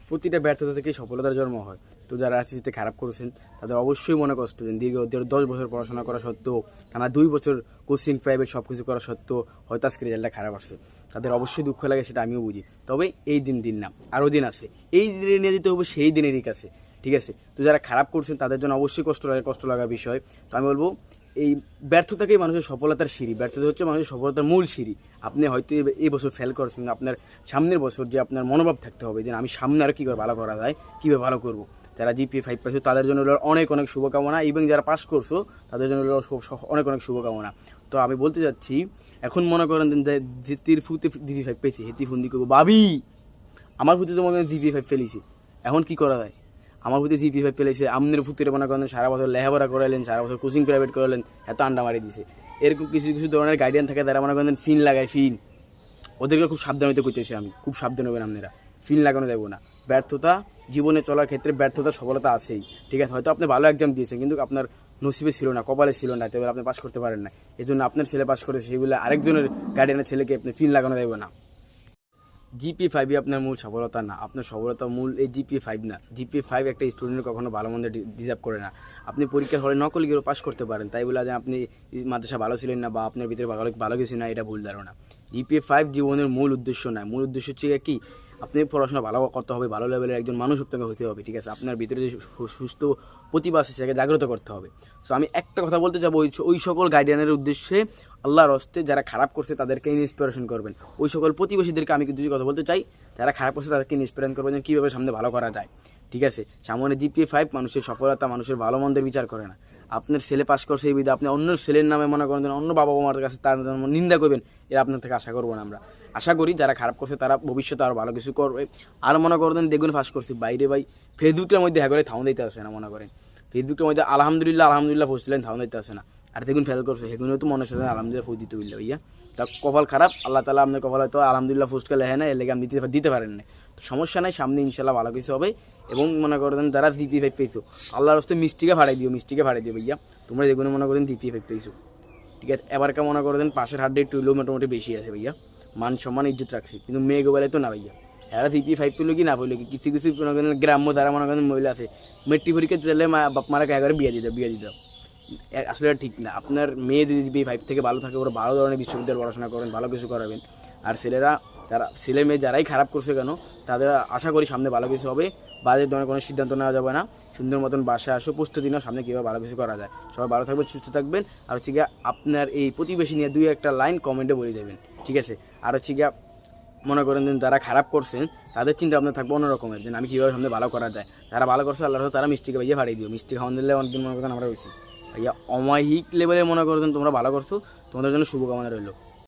প্রতিটা ব্যর্থতা থেকেই সফলতার জন্ম হয়। তো যারা এসএসসিতে খারাপ করেছেন তাদের অবশ্যই মনে কষ্ট যে দীর্ঘ 10 বছর পড়াশোনা করা সত্ত্বেও, টানা 2 বছর কোচিং প্রাইভেট সব কিছু করা সত্ত্বেও হয়তো আজকে রেজাল্টটা খারাপ আসছে। তাদের অবশ্যই দুঃখ লাগে, সেটা আমিও বুঝি। তবে এই দিন না, আরও দিন আছে। এই দিনে নিয়ে যেতে হবে সেই দিনেরই কাছে, ঠিক আছে? তো যারা খারাপ করছেন তাদের জন্য অবশ্যই কষ্ট লাগার বিষয়। তো আমি বলবো এই ব্যর্থতাকেই মানুষের সফলতার সিঁড়ি, ব্যর্থতা হচ্ছে মানুষের সফলতার মূল সিঁড়ি। আপনি হয়তো এই বছর ফেল করছেন, আপনার সামনের বছর যে আপনার মনোভাব থাকতে হবে যে আমি সামনে আর কী করে ভালো করা যায়, কীভাবে ভালো করবো। যারা জিপিএ 5 পাইছো তাদের জন্য অনেক শুভকামনা, এবং যারা পাস করছো তাদের জন্য অনেক শুভকামনা। তো আমি বলতে চাচ্ছি, এখন মনে করেন যে তীর ফুতে জিপি 5 পেয়েছি, হেতি ফোন দিয়ে করবো ভাবি আমার ফুতে তো মনে হয় জিপি 5 ফেলেছি, এখন কী করা যায়? আমার ফুতে জিপি 5 ফেলেছে, আমনের ফুতের মনে করেন সারা বছর লেখাপড়া করালেন, সারা বছর কোচিং প্রাইভেট করালেন, এত আন্ডা মারি দিছে। এরকম কিছু ধরনের গাইডিয়ান থাকে তারা মনে করেন ফিন লাগায়, ফিন ওদেরকে খুব সাবধান হইতে কইতেছি আমি, খুব সাবধান হবেন আপনারা, ফিন লাগানো দেবো না। ব্যর্থতা জীবনে চলার ক্ষেত্রে ব্যর্থতা সফলতা আছেই, ঠিক আছে? হয়তো আপনি ভালো এক্সাম দিয়েছেন কিন্তু আপনার নসিবে ছিল না, কপালে ছিল না, তবে আপনি পাস করতে পারেন না। এই জন্য আপনার ছেলে পাস করেছে সেগুলো আরেকজনের গার্ডিয়ানের ছেলেকে আপনি ফিন লাগানো দেবো না। জিপিএ 5ই আপনার মূল সফলতা না, আপনার সফলতা মূল এই জিপিএ 5 না। জিপিএ 5 একটা স্টুডেন্টের কখনো ভালো মন্দ ডিজার্ভ করে না। আপনি পরীক্ষার হলে নকল গিয়েও পাস করতে পারেন, তাই বলে যে আপনি মাদ্রাসা ভালো ছিলেন না বা আপনার ভিতরে ভালো কিছু না, এটা ভুল ধারণা। জিপিএ 5 জীবনের মূল উদ্দেশ্য না। মূল উদ্দেশ্য হচ্ছে কি, আপনি পড়াশোনা ভালো করতে হবে, ভালো লেভেলের একজন মানুষ আপনাকে হতে হবে, ঠিক আছে? আপনার ভিতরে যে সুস্থ প্রতিভা আছে সেটাকে জাগ্রত করতে হবে। সো আমি একটা কথা বলতে চাবো, ওই সকল গাইডানের উদ্দেশ্যে আল্লাহর হস্তে যারা খারাপ করছে তাদেরকে ইন্সপিরেশন করবেন। ওই সকল প্রতিবেশীদেরকে আমি কিন্তু কথা বলতে চাই, যারা খারাপ করছে তাদেরকে ইন্সপিরেশন করবেন যে কীভাবে সামনে ভালো করা যায়, ঠিক আছে? সামনে জিপিএ 5 মানুষের সফলতা, মানুষের ভালো মন্দের বিচার করে না। আপনার ছেলে পাস করছে এই বিধে আপনি অন্য ছেলের নামে মনে করেন, অন্য বাবা মার কাছে তার নিন্দা করবেন, এরা আপনার থেকে আশা করবো না। আমরা আশা করি যারা খারাপ করছে তারা ভবিষ্যতে আরও ভালো কিছু করবে। আর মনে করেন দেখুন পাস করছি বাইরে ভাই, ফেসবুকের মধ্যে হ্যাঁ করে থাউন দিতে আসে না, মনে করেন ফেসবুকের মধ্যে আলহামদুলিল্লাহ ফুসলেন থাউন দিতে আসে না, আর দেখুন ফেল করছে সেগুলো তো মনে সাথে আলহামদুলিল্লাহ ফুস দিতে বললে ভাইয়া। তা কপাল খারাপ, আল্লাহ তালা আপনার কপাল হয়তো আলহামদুলিল্লাহ ফুসকে লেখে না, এর লেগে আমি দিতে পারেন না। তো সমস্যা নাই, সামনে ইনশাল্লাহ ভালো কিছু হবে। এবং মনে করেন যারা জিপিএ 5 পেয়েছো আল্লাহর হস্তে মিষ্টিকে ভাড়াই দিও ভাইয়া। তোমরা যেগুলো মনে করেন জিপিএ 5 পেয়েছো, ঠিক আছে? এবারকে মনে করেন পাশের হাড্ডে একটু মোটামুটি বেশি আছে ভাইয়া, মান সম্মান ইজ্জত রাখছি, কিন্তু মেয়ে গোবেলে তো না ভাইয়া। এরা জিপিএ 5 পেলো কি না পেলো কি, কিছু মনে করেন গ্রাম্য যারা মনে করেন মহিলা আছে, মেট্রিক পরীক্ষা দিলে বাপ মারাকে একবারে বিয়ে দিত। আসলে ঠিক না। আপনার মেয়ে যদি জিপিএ 5 থেকে ভালো থাকে, ওরা ভালো ধরনের বিশ্ববিদ্যালয়ে পড়াশোনা করেন, ভালো কিছু করাবেন। আর ছেলে মেয়ে যারাই খারাপ করছে কেন, তাদের আশা করি সামনে ভালো কিছু হবে। বাজে ধরনের কোনো সিদ্ধান্ত নেওয়া যাবে না। সুন্দর মতন বাসায় আসো, প্রস্তুতি নাও সামনে কীভাবে ভালো কিছু করা যায়। সবাই ভালো থাকবেন, সুস্থ থাকবেন। আর হচ্ছে গিয়ে আপনার এই প্রতিবেশী নিয়ে 2-1টা লাইন কমেন্টে বলে দেবেন, ঠিক আছে? আর হচ্ছে গিয়ে মনে করেন যারা খারাপ করছেন তাদের চিন্তা ভাবনা থাকবে অন্যরকমের, যে আমি কীভাবে সামনে ভালো করা যায়। যারা ভালো করছে আল্লাহ তারা মিষ্টিকে ভাইয়া ভাড়িয়ে দিও, মিষ্টি খাওয়ান দিলে অনেকদিন মনে করেন আমরা হয়েছি ভাইয়া। অমায়িক লেভেলে মনে করেন তোমরা ভালো করছো, তোমাদের জন্য শুভকামনা রইল।